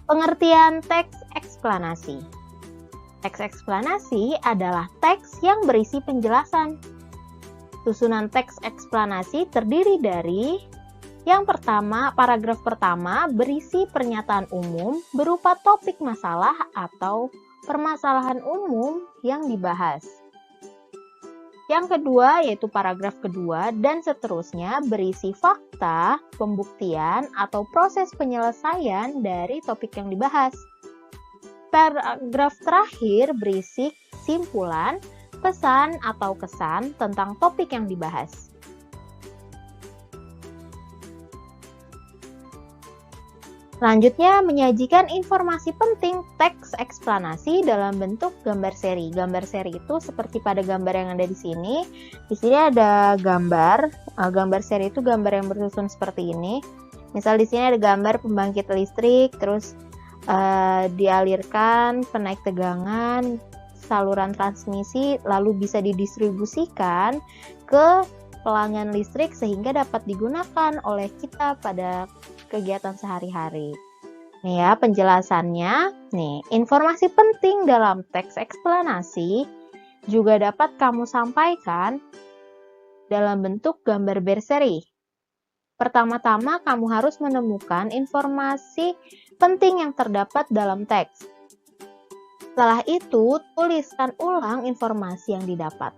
Pengertian teks eksplanasi. Teks eksplanasi adalah teks yang berisi penjelasan. Susunan teks eksplanasi terdiri dari yang pertama, paragraf pertama berisi pernyataan umum berupa topik masalah atau permasalahan umum yang dibahas. Yang kedua yaitu paragraf kedua dan seterusnya berisi fakta, pembuktian, atau proses penyelesaian dari topik yang dibahas. Paragraf terakhir berisi kesimpulan, pesan, atau kesan tentang topik yang dibahas. Selanjutnya, menyajikan informasi penting teks eksplanasi dalam bentuk gambar seri. Gambar seri itu seperti pada gambar yang ada di sini. Di sini ada gambar. Gambar seri itu gambar yang bersusun seperti ini. Misal di sini ada gambar pembangkit listrik, terus dialirkan penaik tegangan, saluran transmisi, lalu bisa didistribusikan ke pelanggan listrik sehingga dapat digunakan oleh kita pada kegiatan sehari-hari. Nih ya penjelasannya. Nih, informasi penting dalam teks eksplanasi juga dapat kamu sampaikan dalam bentuk gambar berseri. Pertama-tama kamu harus menemukan informasi penting yang terdapat dalam teks. Setelah itu, tuliskan ulang informasi yang didapat.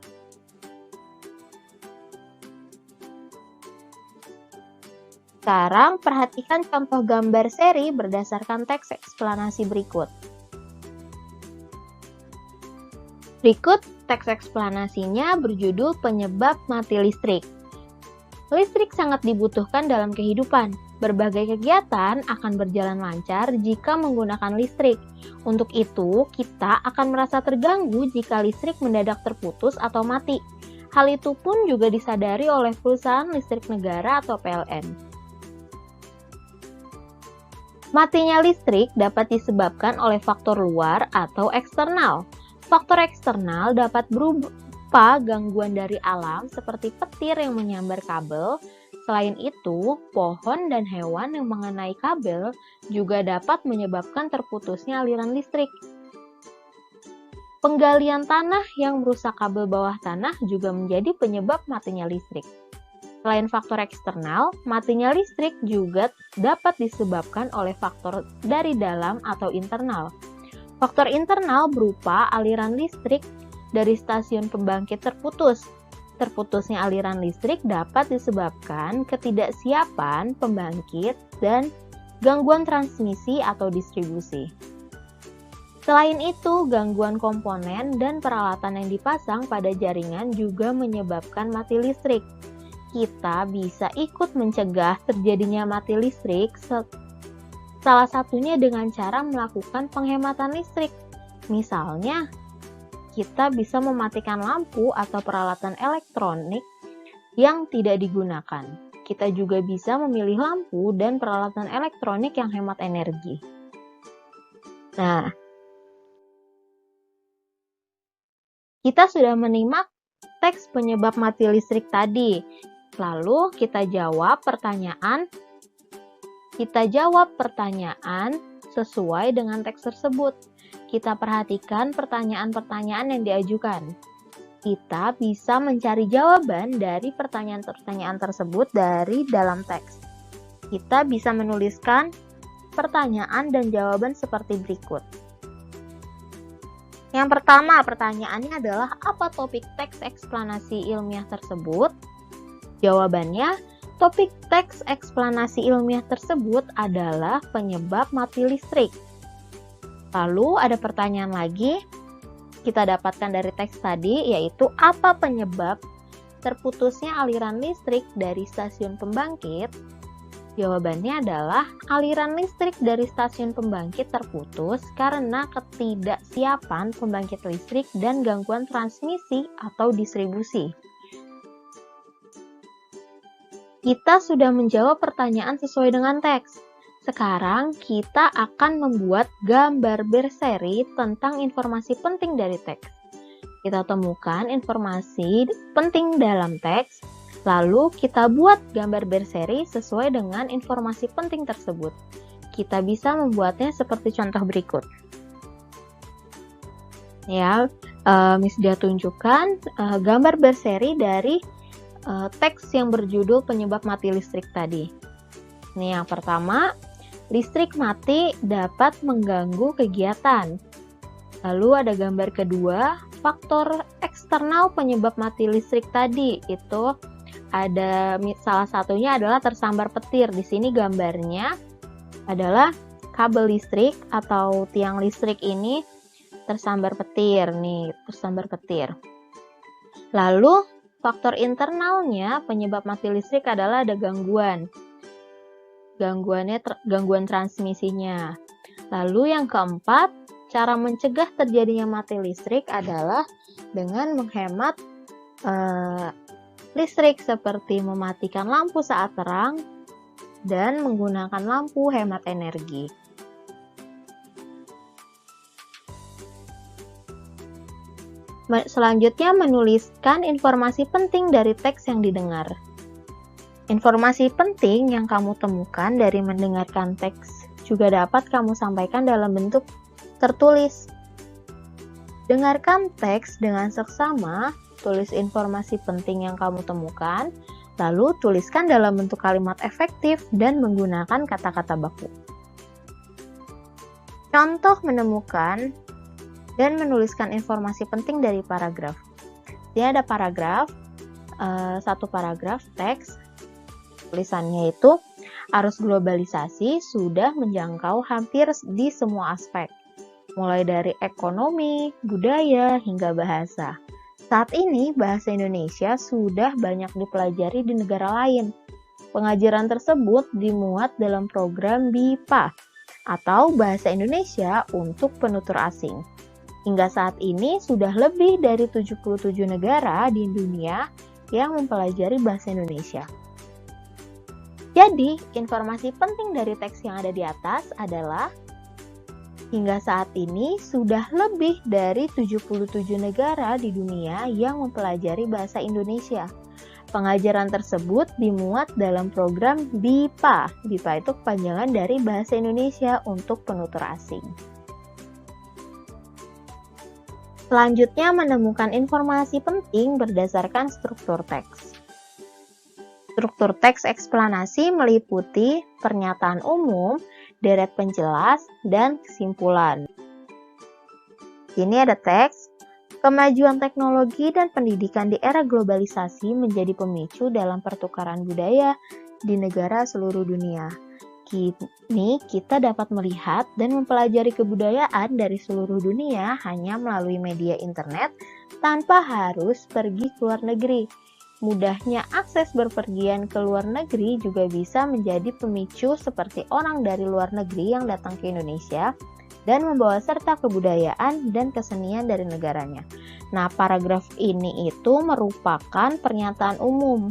Sekarang perhatikan contoh gambar seri berdasarkan teks eksplanasi berikut. Berikut teks eksplanasinya berjudul penyebab mati listrik. Listrik sangat dibutuhkan dalam kehidupan. Berbagai kegiatan akan berjalan lancar jika menggunakan listrik. Untuk itu, kita akan merasa terganggu jika listrik mendadak terputus atau mati. Hal itu pun juga disadari oleh perusahaan listrik negara atau PLN. Matinya listrik dapat disebabkan oleh faktor luar atau eksternal. Faktor eksternal dapat berupa gangguan dari alam seperti petir yang menyambar kabel. Selain itu, pohon dan hewan yang mengenai kabel juga dapat menyebabkan terputusnya aliran listrik. Penggalian tanah yang merusak kabel bawah tanah juga menjadi penyebab matinya listrik. Selain faktor eksternal, matinya listrik juga dapat disebabkan oleh faktor dari dalam atau internal. Faktor internal berupa aliran listrik dari stasiun pembangkit terputus. Terputusnya aliran listrik dapat disebabkan ketidaksiapan pembangkit dan gangguan transmisi atau distribusi. Selain itu, gangguan komponen dan peralatan yang dipasang pada jaringan juga menyebabkan mati listrik. Kita bisa ikut mencegah terjadinya mati listrik, salah satunya dengan cara melakukan penghematan listrik. Misalnya, kita bisa mematikan lampu atau peralatan elektronik yang tidak digunakan. Kita juga bisa memilih lampu dan peralatan elektronik yang hemat energi. Nah, kita sudah menyimak teks penyebab mati listrik tadi. Lalu kita jawab pertanyaan sesuai dengan teks tersebut. Kita perhatikan pertanyaan-pertanyaan yang diajukan. Kita bisa mencari jawaban dari pertanyaan-pertanyaan tersebut dari dalam teks. Kita bisa menuliskan pertanyaan dan jawaban seperti berikut. Yang pertama, pertanyaannya adalah apa topik teks eksplanasi ilmiah tersebut? Jawabannya, topik teks eksplanasi ilmiah tersebut adalah penyebab mati listrik. Lalu ada pertanyaan lagi, kita dapatkan dari teks tadi, yaitu apa penyebab terputusnya aliran listrik dari stasiun pembangkit? Jawabannya adalah aliran listrik dari stasiun pembangkit terputus karena ketidaksiapan pembangkit listrik dan gangguan transmisi atau distribusi. Kita sudah menjawab pertanyaan sesuai dengan teks. Sekarang kita akan membuat gambar berseri tentang informasi penting dari teks. Kita temukan informasi penting dalam teks, lalu kita buat gambar berseri sesuai dengan informasi penting tersebut. Kita bisa membuatnya seperti contoh berikut. Ya, Miss dia tunjukkan gambar berseri dari teks yang berjudul penyebab mati listrik tadi. Ini yang pertama, listrik mati dapat mengganggu kegiatan. Lalu ada gambar kedua, faktor eksternal penyebab mati listrik tadi. Itu ada salah satunya adalah tersambar petir. Di sini gambarnya adalah kabel listrik atau tiang listrik ini tersambar petir nih, tersambar petir. Lalu faktor internalnya penyebab mati listrik adalah ada gangguan transmisinya. Lalu yang keempat, cara mencegah terjadinya mati listrik adalah dengan menghemat listrik seperti mematikan lampu saat terang dan menggunakan lampu hemat energi. Selanjutnya, menuliskan informasi penting dari teks yang didengar. Informasi penting yang kamu temukan dari mendengarkan teks juga dapat kamu sampaikan dalam bentuk tertulis. Dengarkan teks dengan seksama, tulis informasi penting yang kamu temukan, lalu tuliskan dalam bentuk kalimat efektif dan menggunakan kata-kata baku. Contoh menemukan dan menuliskan informasi penting dari paragraf. Ini ada paragraf, satu paragraf teks, tulisannya itu arus globalisasi sudah menjangkau hampir di semua aspek, mulai dari ekonomi, budaya, hingga bahasa. Saat ini bahasa Indonesia sudah banyak dipelajari di negara lain. Pengajaran tersebut dimuat dalam program BIPA atau Bahasa Indonesia untuk Penutur Asing. Hingga saat ini sudah lebih dari 77 negara di dunia yang mempelajari bahasa Indonesia. Jadi, informasi penting dari teks yang ada di atas adalah hingga saat ini sudah lebih dari 77 negara di dunia yang mempelajari bahasa Indonesia. Pengajaran tersebut dimuat dalam program BIPA. BIPA itu kepanjangan dari Bahasa Indonesia untuk Penutur Asing. Selanjutnya, menemukan informasi penting berdasarkan struktur teks. Struktur teks eksplanasi meliputi pernyataan umum, deret penjelas, dan kesimpulan. Ini ada teks, kemajuan teknologi dan pendidikan di era globalisasi menjadi pemicu dalam pertukaran budaya di negara seluruh dunia. Kini kita dapat melihat dan mempelajari kebudayaan dari seluruh dunia hanya melalui media internet tanpa harus pergi ke luar negeri. Mudahnya akses berpergian ke luar negeri juga bisa menjadi pemicu seperti orang dari luar negeri yang datang ke Indonesia dan membawa serta kebudayaan dan kesenian dari negaranya. Nah, paragraf ini itu merupakan pernyataan umum.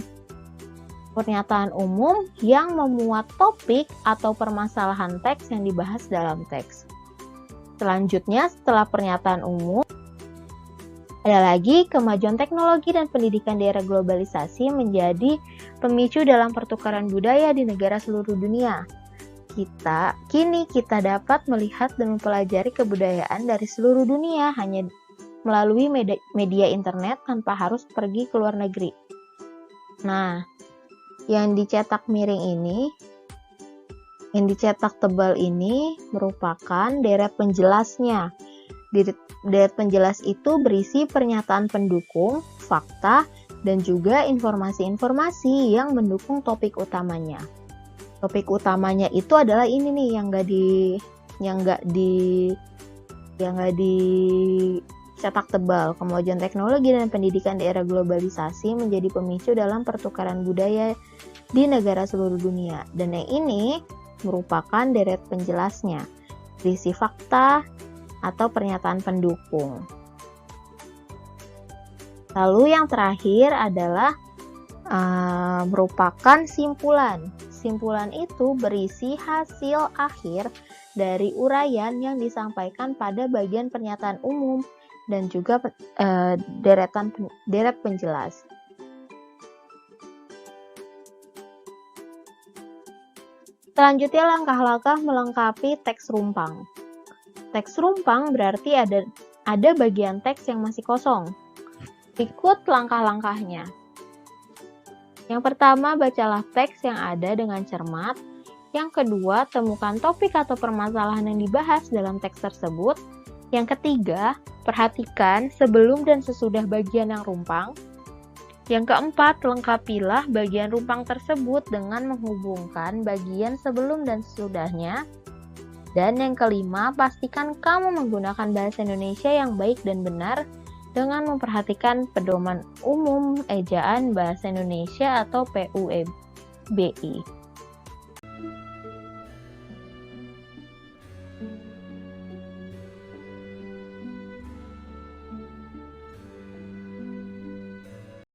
Pernyataan umum yang memuat topik atau permasalahan teks yang dibahas dalam teks. Selanjutnya, setelah pernyataan umum, ada lagi kemajuan teknologi dan pendidikan di era globalisasi menjadi pemicu dalam pertukaran budaya di negara seluruh dunia. Kini kita dapat melihat dan mempelajari kebudayaan dari seluruh dunia hanya melalui media internet tanpa harus pergi ke luar negeri. Nah, yang dicetak miring ini, yang dicetak tebal ini merupakan deret penjelasnya. Deret penjelas itu berisi pernyataan pendukung, fakta, dan juga informasi-informasi yang mendukung topik utamanya. Topik utamanya itu adalah ini nih yang nggak dicetak tebal. Kemajuan teknologi dan pendidikan di era globalisasi menjadi pemicu dalam pertukaran budaya di negara seluruh dunia. Dan yang ini merupakan deret penjelasnya, berisi fakta atau pernyataan pendukung. Lalu yang terakhir adalah merupakan simpulan. Simpulan itu berisi hasil akhir dari uraian yang disampaikan pada bagian pernyataan umum dan juga deret penjelas. Selanjutnya langkah-langkah melengkapi teks rumpang. Teks rumpang berarti ada bagian teks yang masih kosong. Ikut langkah-langkahnya. Yang pertama, bacalah teks yang ada dengan cermat. Yang kedua, temukan topik atau permasalahan yang dibahas dalam teks tersebut. Yang ketiga, perhatikan sebelum dan sesudah bagian yang rumpang. Yang keempat, lengkapilah bagian rumpang tersebut dengan menghubungkan bagian sebelum dan sesudahnya. Dan yang kelima, pastikan kamu menggunakan bahasa Indonesia yang baik dan benar dengan memperhatikan pedoman umum ejaan bahasa Indonesia atau PUEBI.